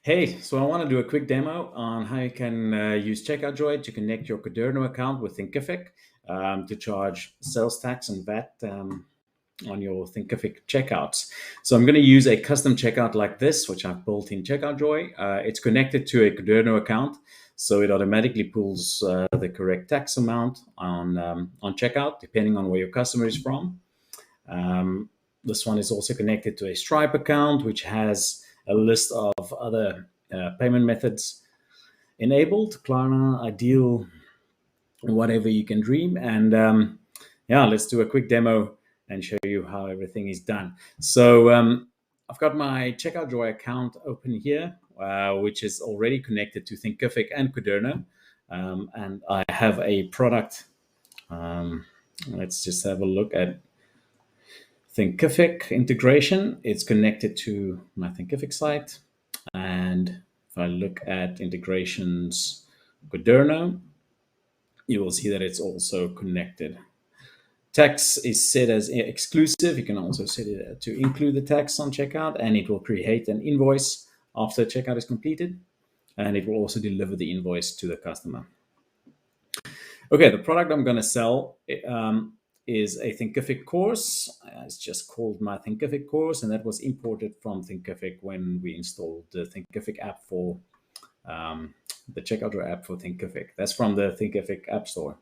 Hey, so I want to do a quick demo on how you can use CheckoutJoy to connect your Quaderno account with Thinkific to charge sales tax and VAT on your Thinkific checkouts. So I'm going to use a custom checkout like this, which I've built in CheckoutJoy. It's connected to a Quaderno account, so it automatically pulls the correct tax amount on checkout, depending on where your customer is from. This one is also connected to a Stripe account, which has a list of other payment methods enabled, Klarna, Ideal, whatever you can dream. And yeah, let's do a quick demo and show you how everything is done. So I've got my CheckoutJoy account open here, which is already connected to Thinkific and Quaderno. And I have a product. Let's just have a look at Thinkific integration. It's connected to my Thinkific site. And if I look at integrations Quaderno, you will see that it's also connected. Tax is set as exclusive. You can also set it to include the tax on checkout, and it will create an invoice after checkout is completed. And it will also deliver the invoice to the customer. Okay, the product I'm going to sell is a Thinkific course. It's just called my Thinkific course, and that was imported from Thinkific when we installed the Thinkific app for the CheckoutJoy app for Thinkific. That's from the Thinkific App Store.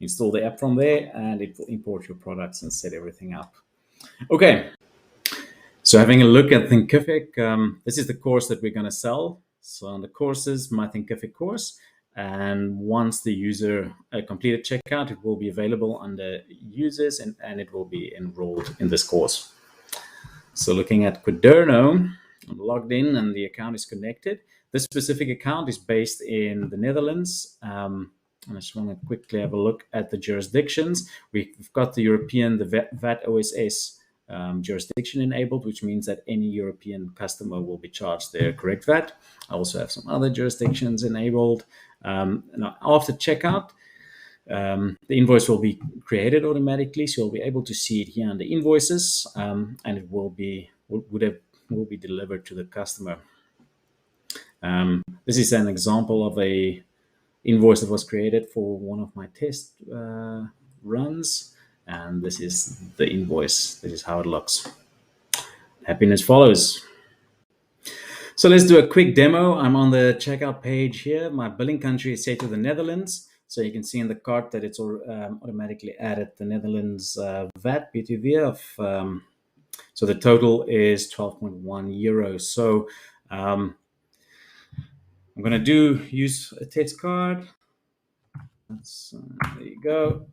Install the app from there, and it will import your products and set everything up. Okay, so having a look at Thinkific, this is the course that we're going to sell. So on the courses, my Thinkific course. And once the user completed checkout, it will be available under users and it will be enrolled in this course. So looking at Quaderno, I'm logged in and the account is connected. This specific account is based in the Netherlands. And I just want to quickly have a look at the jurisdictions. We've got the European, the VAT OSS jurisdiction enabled, which means that any European customer will be charged their correct VAT. I also have some other jurisdictions enabled. Now after checkout, the invoice will be created automatically, so you'll be able to see it here under invoices, and it will be delivered to the customer. This is an example of a invoice that was created for one of my test runs, and this is the invoice. This is how it looks. Happiness follows. So let's do a quick demo. I'm on the checkout page here. My billing country is set to the Netherlands. So you can see in the cart that it's automatically added the Netherlands VAT BTV of, so the total is 12.1 euros. So I'm going to use a test card. There you go.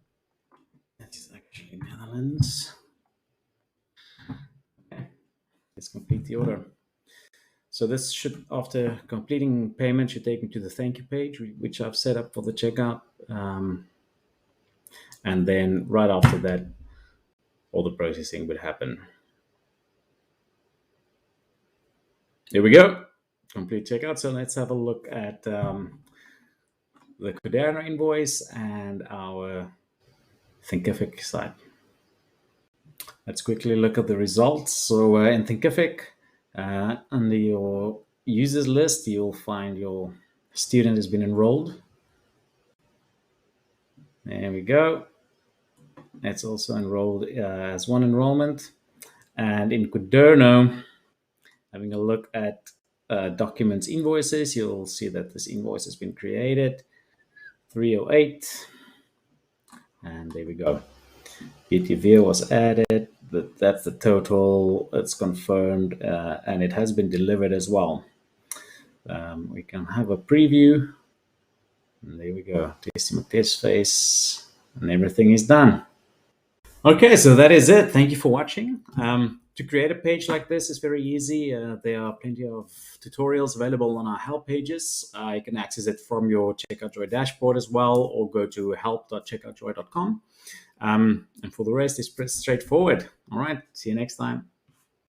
That's actually Netherlands. Okay. Let's complete the order. So this should, after completing payment, should take me to the thank you page, which I've set up for the checkout. And then right after that, all the processing would happen. Here we go, complete checkout. So let's have a look at the Quaderno invoice and our Thinkific site. Let's quickly look at the results. So in Thinkific, under your users list, you'll find your student has been enrolled. There we go. It's also enrolled as one enrollment. And in Quaderno, having a look at documents invoices, you'll see that this invoice has been created, 308. And there we go. BTV was added. That's the total. It's confirmed, and it has been delivered as well. We can have a preview. And there we go. Test face, and everything is done. Okay, so that is it. Thank you for watching. To create a page like this is very easy. There are plenty of tutorials available on our help pages. You can access it from your CheckoutJoy dashboard as well, or go to help.checkoutjoy.com. And for the rest, it's pretty straightforward. All right, see you next time.